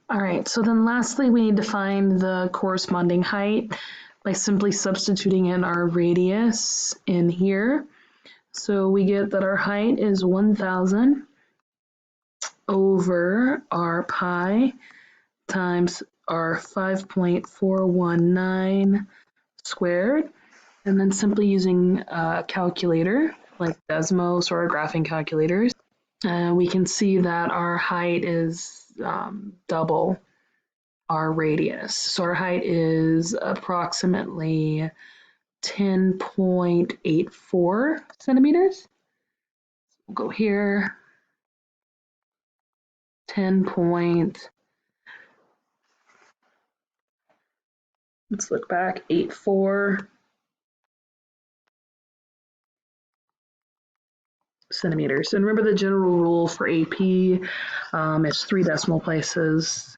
All right, so then lastly, we need to find the corresponding height by simply substituting in our radius in here. So we get that our height is 1,000 over our pi times our 5.419 squared, and then simply using a calculator like Desmos or graphing calculators, we can see that our height is double our radius. So our height is approximately 10.84 centimeters. We'll go here, 10 point, let's look back, 84 centimeters. And remember the general rule for AP is 3 decimal places.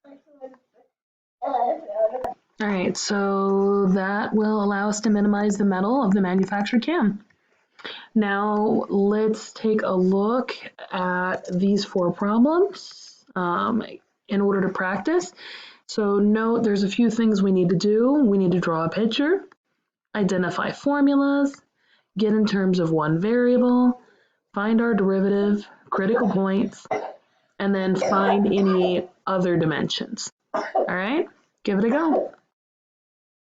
All right, so that will allow us to minimize the metal of the manufactured cam. Now let's take a look at these 4 problems in order to practice. So note there's a few things we need to do. We need to draw a picture, identify formulas, get in terms of one variable, find our derivative, critical points, and then find any other dimensions. All right, give it a go.